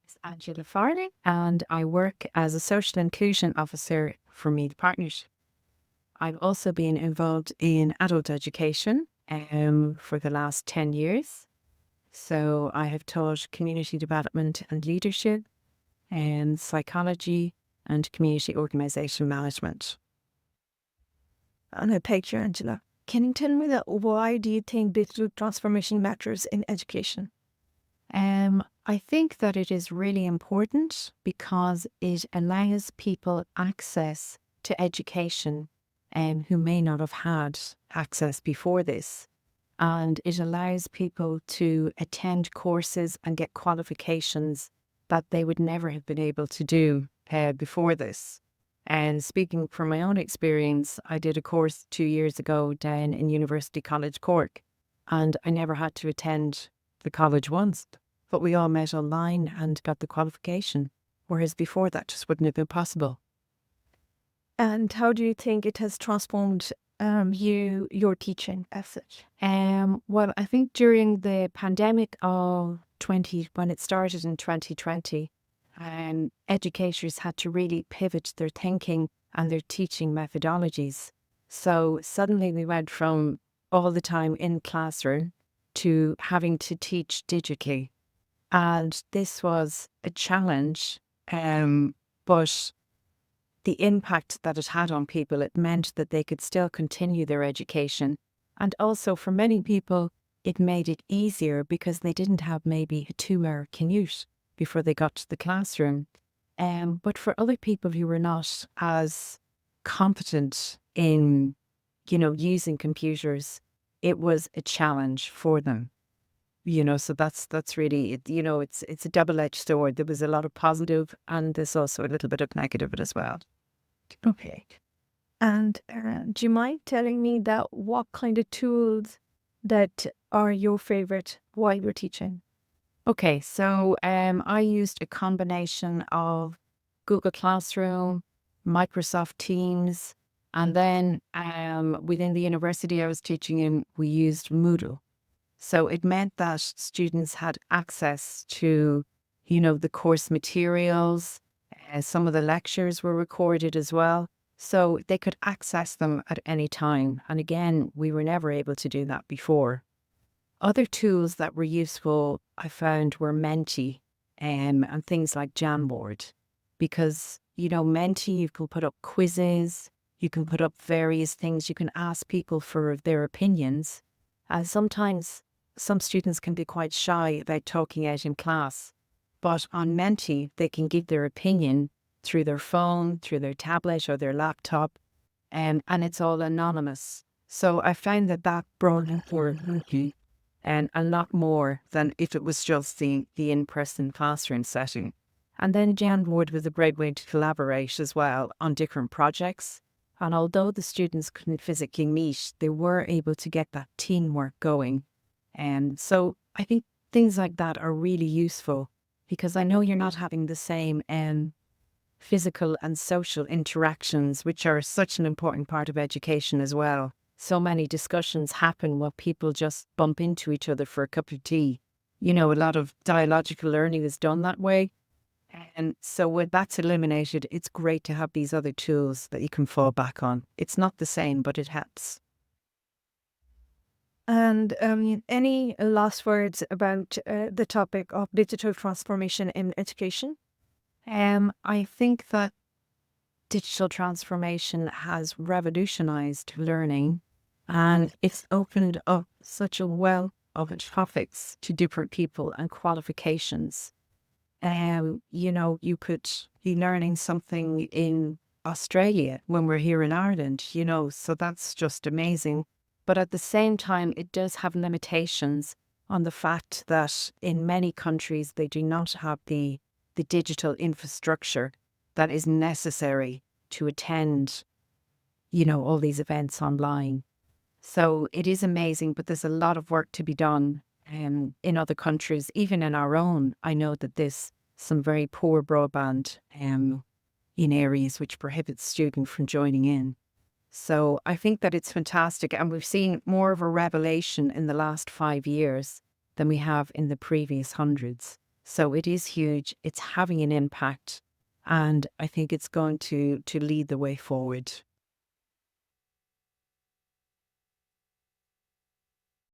is Angela Farley, and I work as a social inclusion officer for Meath Partnership. I've also been involved in adult education for the last 10 years. So I have taught community development and leadership, and psychology, and community organisation management. And I thank you, Angela. Can you tell me that why do you think digital transformation matters in education? I think that it is really important because it allows people access to education who may not have had access before this. And it allows people to attend courses and get qualifications that they would never have been able to do before this. And speaking from my own experience, I did a course 2 years ago down in University College Cork, and I never had to attend the college once, but we all met online and got the qualification, whereas before that just wouldn't have been possible. And how do you think it has transformed your teaching as such? Well, I think during the pandemic of when it started in 2020, educators had to really pivot their thinking and their teaching methodologies. So suddenly we went from all the time in classroom to having to teach digitally. And this was a challenge, but the impact that it had on people, it meant that they could still continue their education. And also for many people, it made it easier because they didn't have maybe a 2 hour commute before they got to the classroom. But for other people who were not as competent in, using computers, it was a challenge for them. So that's really it. It's a double-edged sword. There was a lot of positive, and there's also a little bit of negative as well. Okay. And do you mind telling me that what kind of tools that are your favorite while you're teaching? Okay, so I used a combination of Google Classroom, Microsoft Teams, and then within the university I was teaching in, we used Moodle. So it meant that students had access to, the course materials. Some of the lectures were recorded as well. So they could access them at any time. And again, we were never able to do that before. Other tools that were useful, I found, were Menti and things like Jamboard. Because, Menti, you can put up quizzes, you can put up various things, you can ask people for their opinions. Sometimes some students can be quite shy about talking out in class, but on Menti, they can give their opinion through their phone, through their tablet or their laptop, and it's all anonymous. So I found that brought in and a lot more than if it was just the in-person classroom setting. And then Jamboard was a great way to collaborate as well on different projects. And although the students couldn't physically meet, they were able to get that teamwork going. And so I think things like that are really useful because I know you're not having the same physical and social interactions, which are such an important part of education as well. So many discussions happen while people just bump into each other for a cup of tea. A lot of dialogical learning is done that way. And so when that's eliminated, it's great to have these other tools that you can fall back on. It's not the same, but it helps. And any last words about the topic of digital transformation in education? I think that digital transformation has revolutionized learning and it's opened up such a wealth of topics to different people and qualifications. You could be learning something in Australia when we're here in Ireland, so that's just amazing. But at the same time, it does have limitations on the fact that in many countries, they do not have the digital infrastructure that is necessary to attend, all these events online. So it is amazing, but there's a lot of work to be done in other countries, even in our own. I know that there's some very poor broadband in areas which prohibits students from joining in. So I think that it's fantastic. And we've seen more of a revelation in the last 5 years than we have in the previous hundreds. So it is huge. It's having an impact. And I think it's going to lead the way forward.